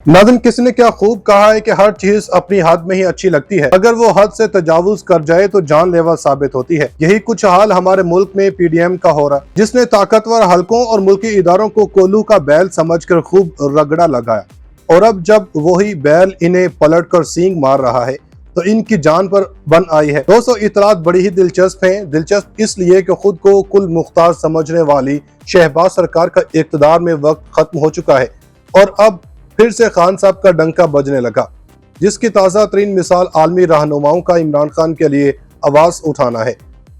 नाज़रीन, किसी ने क्या खूब कहा है कि हर चीज अपनी हद में ही अच्छी लगती है, अगर वो हद से तजावुज कर जाए तो जानलेवा साबित होती है। यही कुछ हाल हमारे मुल्क में पीडीएम का हो रहा है, जिसने ताकतवर हलकों और मुल्की इदारों को कोल्हू का बैल समझकर खूब रगड़ा लगाया, और अब जब वही बैल इन्हें पलट कर सींग मार रहा है तो इनकी जान पर बन आई है। दोस्तों, इतलात बड़ी ही दिलचस्प हैं। दिलचस्प इसलिए कि खुद को कुल मुख्तार समझने वाली शहबाज सरकार का इक़्तिदार में वक्त खत्म हो चुका है और अब फिर से खान साहब का डंका बजने लगा, जिसकी ताज़ा तरीन मिसाल आलमी रहनुमाओं का इमरान खान के लिए आवाज उठाना है।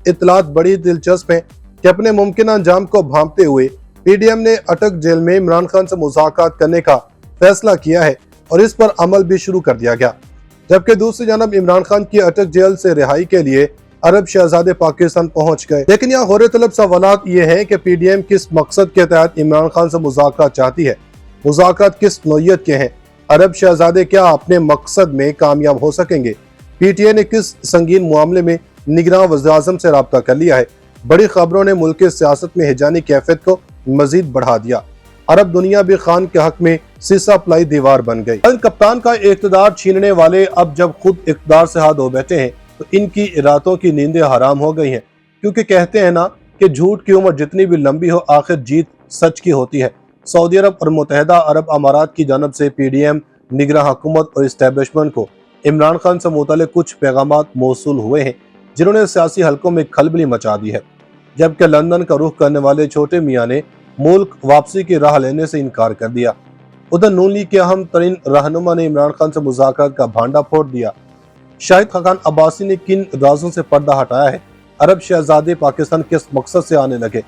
इतलात बड़ी दिलचस्प है कि अपने मुमकिन अंजाम को भांपते हुए पीडीएम ने अटक जेल में इमरान खान से मुज़ाकरात करने का फैसला किया है और इस पर अमल भी शुरू कर दिया गया, जबकि दूसरी जानब इमरान खान की अटक जेल से रिहाई के लिए अरब शहजादे पाकिस्तान पहुंच गए। लेकिन यहाँ गौर तलब सवालात ये हैं कि पीडीएम किस मकसद के तहत इमरान खान से मुज़ाकरात चाहती है, मुज़ाकरात किस नौयत के हैं, अरब शहजादे क्या अपने मकसद में कामयाब हो सकेंगे, पीटीए ने किस संगीन मामले में निगरान वज़ीर-ए-आज़म से राब्ता कर लिया है। बड़ी खबरों ने मुल्क की सियासत में हिजानी कैफियत को मजीद बढ़ा दिया। अरब दुनिया भी खान के हक में सीसा पलाई दीवार बन गई। कप्तान का इक़्तिदार छीनने वाले अब जब खुद इक़्तिदार से हाथ धो बैठे हैं तो इनकी रातों की नींदें हराम हो गई हैं, क्योंकि कहते हैं ना कि झूठ की उम्र जितनी भी लंबी हो आखिर जीत सच की होती है। सऊदी अरब और मुत्तहिदा अरब अमारात की जानब से पीडीएम, निगरान हुकूमत और इस्टेब्लिशमेंट को इमरान खान से मुताल्लिक़ कुछ पैगामात मौसूल हुए हैं जिन्होंने सियासी हलकों में खलबली मचा दी है, जबकि लंदन का रुख करने वाले छोटे मियाँ ने मुल्क वापसी की राह लेने से इनकार कर दिया। उधर नून लीग के अहम तरीन रहनुमा ने इमरान खान से मुज़ाकरात का भांडा फोड़ दिया। शाहिद खाकान अब्बासी ने किन राजों से पर्दा हटाया है, अरब शहजादे पाकिस्तान किस मकसद से आने लगे,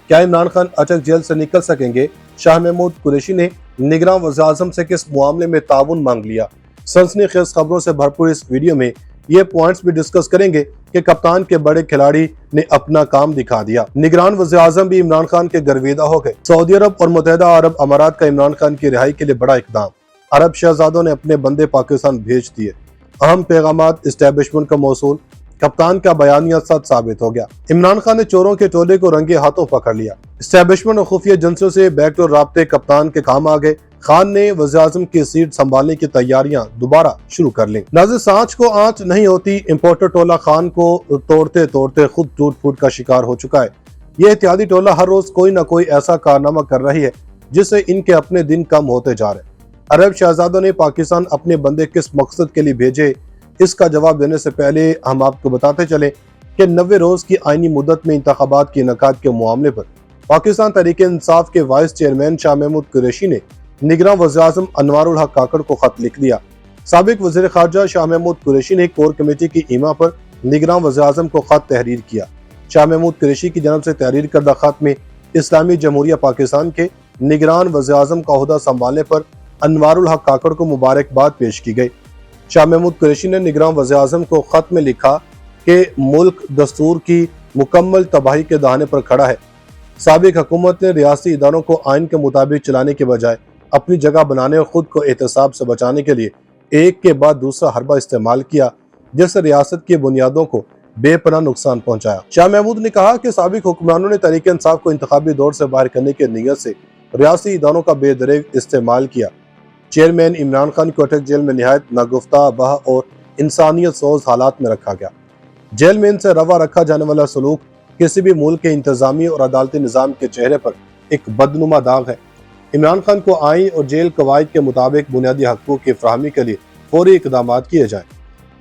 क्या इमरान खान अटक जेल से निकल सकेंगे, शाह महमूद कुरैशी ने निगरान वज़ीर-ए-आज़म से किस मामले में ताउन मांग लिया। सनसनीखेज खबरों से भरपूर इस वीडियो में ये पॉइंट्स भी डिस्कस करेंगे कि कप्तान के बड़े खिलाड़ी ने अपना काम दिखा दिया, निगरान वज़ीर-ए-आज़म भी इमरान खान के गर्विदा हो गए, सऊदी अरब और मुत्तहिदा अरब अमारात का इमरान खान की रिहाई के लिए बड़ा इकदाम, अरब शहजादों ने अपने बंदे पाकिस्तान भेज दिए, अहम पैगामात इस्टेब्लिशमेंट का मौसूल, कप्तान का बयानिया सच साबित हो गया। इमरान खान ने चोरों के टोले को रंगे हाथों पकड़ लिया, इस्टेब्लिशमेंट और खुफिया एजेंसियों से बैकडोर राब्ते कप्तान के काम आ गए। खान ने वज़ीर-ए-आज़म की सीट संभालने की तैयारियां दोबारा शुरू कर ली। नाज़रीन, सांच को आंच नहीं होती, इंपोर्टर टोला खान को तोड़ते तोड़ते खुद टूट फूट का शिकार हो चुका है। ये एहतियाती टोला हर रोज कोई न कोई ऐसा कारनामा कर रही है जिससे इनके अपने दिन कम होते जा रहे। अरब शहजादों ने पाकिस्तान अपने बंदे किस मकसद के लिए भेजे, इसका जवाब देने से पहले हम आपको बताते चले कि 90 रोज की आईनी मुद्दत में इंतखाबात के इनेकाद के मामले पर पाकिस्तान तहरीक इंसाफ के वाइस चेयरमैन शाह महमूद कुरैशी ने निगरान वज़ीर-ए-आज़म अनवारुल हक काकड़ को खत लिख दिया। साबिक वज़ीर ख़ारजा शाह महमूद कुरैशी ने कोर कमेटी की ईमा पर निगरान वज़ीर-ए-आज़म को खत तहरीर किया। शाह महमूद कुरैशी की जानब से तहरीर करदा खत में इस्लामी जमहूरिया पाकिस्तान के निगरान वज़ीर-ए-आज़म का ओहदा संभालने पर अनवारुल हक काकड़ को मुबारकबाद पेश की गई। शाह महमूद कुरैशी ने निगरान वज़ीर-ए-आज़म को खत में लिखा कि मुल्क दस्तूर की मुकम्मल तबाही के दाने पर खड़ा है। साबिक हुकूमत ने रियासी इदारों को आइन के मुताबिक चलाने के बजाय अपनी जगह बनाने और खुद को एहतसाब से बचाने के लिए एक के बाद दूसरा हरबा इस्तेमाल किया, जिससे रियासत की बुनियादों को बेपनाह नुकसान पहुंचाया। शाह महमूद ने कहा कि साबिक हुक्मरानों ने तहरीक इंसाफ को इंतखाबी दौर से बाहर करने की नीयत से रियासी इदारों का बेदरेग इस्तेमाल किया। चेयरमैन इमरान खान को अटक जेल में निहायत नागुफ्ता बह और इंसानियत सोज हालात में रखा गया। जेल में इनसे रवा रखा जाने वाला सलूक किसी भी मुल्क के इंतजामी और अदालती निज़ाम के चेहरे पर एक बदनुमा दाग है। इमरान खान को आइन और जेल कवायद के मुताबिक बुनियादी हकूक़ की फराहमी के लिए फौरी इक़दाम किए जाएँ।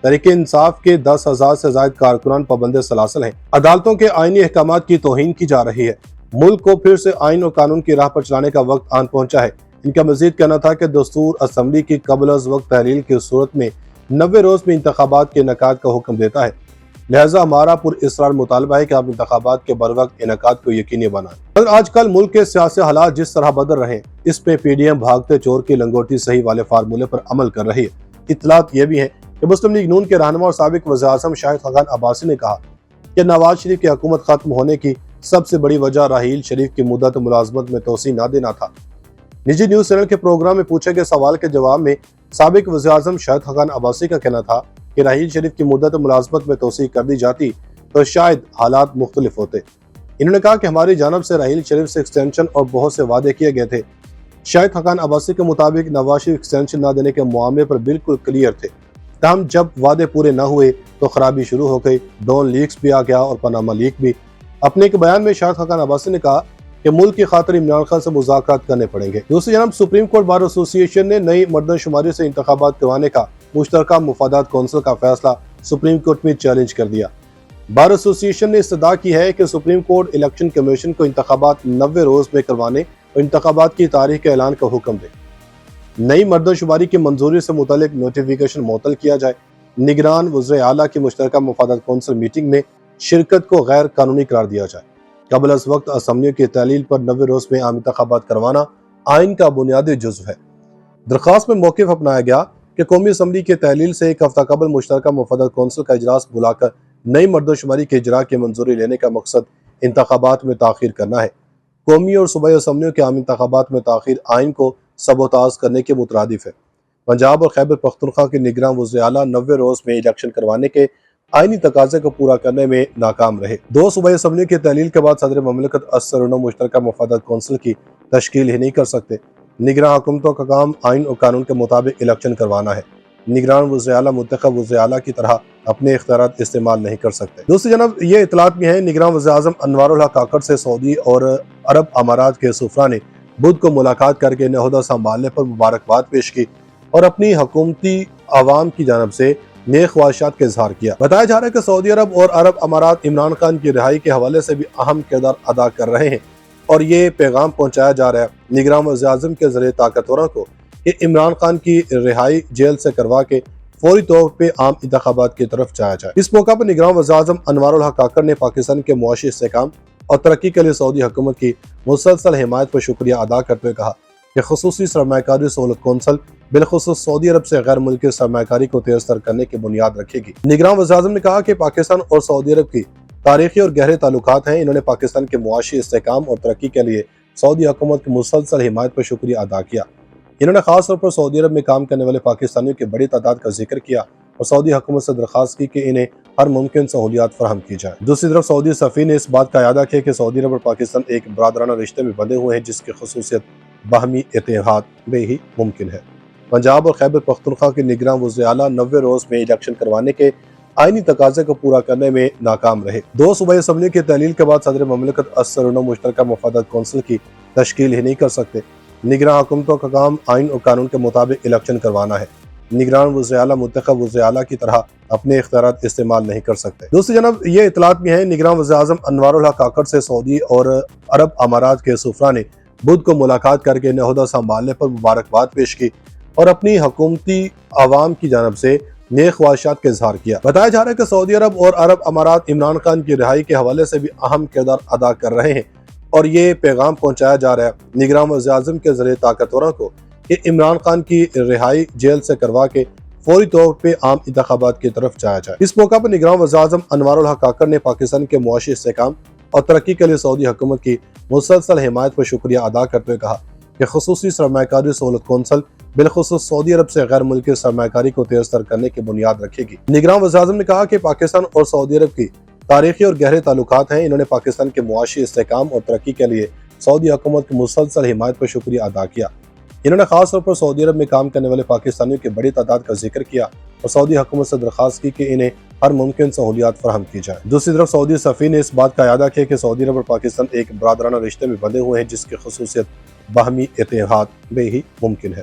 तहरीक इंसाफ के 10,000 से ज़ायद कारकुनान पाबंद सलासल हैं। अदालतों के आइनी अहकाम की तौहीन की जा रही है। मुल्क को फिर से आइन और कानून की राह पर चलाने का वक्त आन पहुंचा है। इनका मजीद कहना था कि दस्तूर असम्बली की कबल अज़ वक्त तहरील की सूरत में 90 रोज में इंतखाबात के इनेकाद का हुक्म देता है। लिहाजा हमारा पुरइसरार मुतालबा है कि आप इंतखाबात के बरवक्त इनेकाद को यकीनी बनाएं। आजकल मुल्क के सियासी हालात जिस तरह बदल रहे हैं, इस पे पीडीएम भागते चोर की लंगोटी सही वाले फार्मूले पर अमल कर रही है। इतलात ये भी है कि मुस्लिम लीग नून के रहनुमा और साबिक वज़ीर-ए-आज़म शाहिद खाकान अब्बासी ने कहा कि नवाज शरीफ की हुकूमत खत्म होने की सबसे बड़ी वजह राहील शरीफ की मुद्दत मुलाजमत में तोसी न देना था। निजी न्यूज चैनल के प्रोग्राम में पूछे गए सवाल के जवाब में साबिक वज़ीर-ए-आज़म शाहिद खाकान अब्बासी का कहना था कि राहील शरीफ की मुद्दत मुलाजमत में तोसी कर दी जाती तो शायद हालात मुख्तलिफ होते। इन्होंने कहा कि हमारी जानब से राहील शरीफ से एक्सटेंशन और बहुत से वादे किए गए थे, شاہد خاقان عباسی کے مطابق نواز شریف ایکسٹینشن نہ دینے کے معاملے پر بالکل کلیئر تھے، تاہم جب وعدے پورے نہ ہوئے تو خرابی شروع ہو گئی۔ ڈون لیکس بھی آ گیا اور پاناما لیک بھی۔ اپنے ایک بیان میں شاہد خاقان عباسی نے کہا کہ ملک کی خاطر عمران خان سے مذاکرات کرنے پڑیں گے۔ دوسری جانب سپریم کورٹ بار ایسوسی ایشن نے نئی مردم شماری سے انتخابات کروانے کا مشترکہ مفادات کونسل کا فیصلہ سپریم کورٹ میں چیلنج کر دیا۔ بار ایسوسی ایشن نے استدعا کی ہے کہ سپریم کورٹ الیکشن کمیشن کو انتخابات 90 روز میں کروانے اور انتخابات کی تاریخ کے اعلان کا حکم دے۔ نئی مردم شماری کی منظوری سے متعلق نوٹیفیکیشن معطل کیا جائے۔ نگران وزیر اعلیٰ کی مشترکہ مفادات کونسل میٹنگ میں شرکت کو غیر قانونی قرار دیا جائے۔ قبل از وقت اسمبلیوں کی تحلیل پر 90 روز میں عام انتخابات کروانا آئین کا بنیادی جزو ہے۔ درخواست میں موقف اپنایا گیا کہ قومی اسمبلی کی تحلیل سے ایک ہفتہ قبل مشترکہ مفادات کونسل کا اجلاس بلا کر نئی مردم شماری کے اجراء کی منظوری لینے کا مقصد انتخابات میں تاخیر کرنا ہے۔ قومی اور صوبائی اسمبلیوں کے عام انتخابات میں تاخیر آئین کو سبوتاژ کرنے کے مترادف ہے۔ پنجاب اور خیبر پختونخوا کے نگراں وزیر اعلیٰ 90 روز میں الیکشن کروانے کے آئینی تقاضے کو پورا کرنے میں ناکام رہے۔ 2 صوبائی اسمبلیوں کی تحلیل کے بعد صدر مملکت 80 رکنوں مشترکہ مفادات کونسل کی تشکیل ہی نہیں کر سکتے۔ نگراں حکومتوں کا کام آئین اور قانون کے مطابق الیکشن کروانا ہے۔ نگران وزیر اعلیٰ منتخب وزیر اعلیٰ کی طرح اپنے اختیارات استعمال نہیں کر سکتے۔ دوسری جانب یہ اطلاعات بھی ہیں، نگراں وزیر اعظم انوار الحق کاکڑ سے سعودی اور عرب امارات کے سفراء نے بدھ کو ملاقات کر کے نئے عہدہ سنبھالنے پر مبارکباد پیش کی اور اپنی حکومتی عوام کی جانب سے نیک خواہشات کا اظہار کیا۔ بتایا جا رہا ہے کہ سعودی عرب اور عرب امارات عمران خان کی رہائی کے حوالے سے بھی اہم کردار ادا کر رہے ہیں اور یہ پیغام پہنچایا جا رہا ہے نگراں وزیر اعظم کے ذریعے طاقتوروں کو کہ عمران خان کی رہائی جیل سے کروا کے فوری طور پہ عام انتخابات کی طرف جایا جائے۔ اس موقع پر نگراں وزیر اعظم انوار الحق کاکڑ نے پاکستان کے معاشی استحکام اور ترقی کے لیے سعودی حکومت کی مسلسل حمایت پر شکریہ ادا کرتے ہوئے کہا کہ خصوصی سرمایہ کاری سہولت کونسل بالخصوص سعودی عرب سے غیر ملکی سرمایہ کاری کو تیز تر کرنے کی بنیاد رکھے گی۔ نگراں وزیر اعظم نے کہا کہ پاکستان اور سعودی عرب کی تاریخی اور گہرے تعلقات ہیں۔ انہوں نے پاکستان کے معاشی استحکام اور ترقی کے لیے سعودی حکومت کی مسلسل حمایت پر شکریہ ادا کیا۔ انہوں نے خاص طور پر سعودی عرب میں کام کرنے والے پاکستانیوں کی بڑی تعداد کا ذکر کیا اور سعودی حکومت سے درخواست کی کہ انہیں ہر ممکن سہولیات فراہم کی جائیں۔ دوسری طرف سعودی سفیر نے اس بات کا اعادہ کیا کہ سعودی عرب اور پاکستان ایک برادرانہ رشتے میں بندھے ہوئے ہیں جس کی خصوصیت باہمی اتحاد میں ہی ممکن ہے۔ پنجاب اور خیبر پختونخوا کے نگراں وزیر اعلیٰ 90 روز میں الیکشن کروانے کے آئینی تقاضے کو پورا کرنے میں ناکام رہے۔ 2 صوبائی اسمبلیوں کی تحلیل کے بعد صدر مملکت 80 رکنوں مشترکہ مفادات کونسل کی تشکیل ہی نہیں کر سکتے۔ نگراں حکومتوں کا کام آئین اور قانون کے مطابق الیکشن کروانا ہے۔ نگران وزیر اعلیٰ منتخب وزیر اعلیٰ کی طرح اپنے اختیارات استعمال نہیں کر سکتے۔ دوسری جانب یہ اطلاعات بھی ہیں، نگراں وزیر اعظم انوار الحق کاکڑ سے سعودی اور عرب امارات کے سفراء نے بدھ کو ملاقات کر کے نئے عہدہ سنبھالنے پر مبارکباد پیش کی اور اپنی حکومتی عوام کی جانب سے نیک خواہشات کا اظہار کیا۔ بتایا جا رہا ہے کہ سعودی عرب اور عرب امارات عمران خان کی رہائی کے حوالے سے بھی اہم کردار ادا کر رہے ہیں اور یہ پیغام پہنچایا جا رہا ہے نگراں وزیر اعظم کے ذریعے طاقتوروں کو کہ عمران خان کی رہائی جیل سے کروا کے فوری طور پہ عام انتخابات کی طرف جایا جائے۔ اس موقع پر نگراں وزیر اعظم انوار الحق کاکڑ نے پاکستان کے معاشی استحکام اور ترقی کے لیے سعودی حکومت کی مسلسل حمایت پر شکریہ ادا کرتے ہوئے کہا کہ خصوصی سرمایہ کاری سہولت کونسل بالخصوص سعودی عرب سے غیر ملکی سرمایہ کاری کو تیز تر کرنے کی بنیاد رکھے گی۔ نگراں وزیر اعظم نے کہا کہ پاکستان اور سعودی عرب کی تاریخی اور گہرے تعلقات ہیں۔ انہوں نے پاکستان کے معاشی استحکام اور ترقی کے لیے سعودی حکومت کی مسلسل حمایت پر شکریہ ادا کیا۔ انہوں نے خاص طور پر سعودی عرب میں کام کرنے والے پاکستانیوں کی بڑی تعداد کا ذکر کیا اور سعودی حکومت سے درخواست کی کہ انہیں ہر ممکن سہولیات فراہم کی جائیں۔ دوسری طرف سعودی سفیر نے اس بات کا اعادہ کیا کہ سعودی عرب اور پاکستان ایک برادرانہ رشتے میں بندھے ہوئے ہیں جس کی خصوصیت باہمی اتحاد میں ہی ممکن ہے۔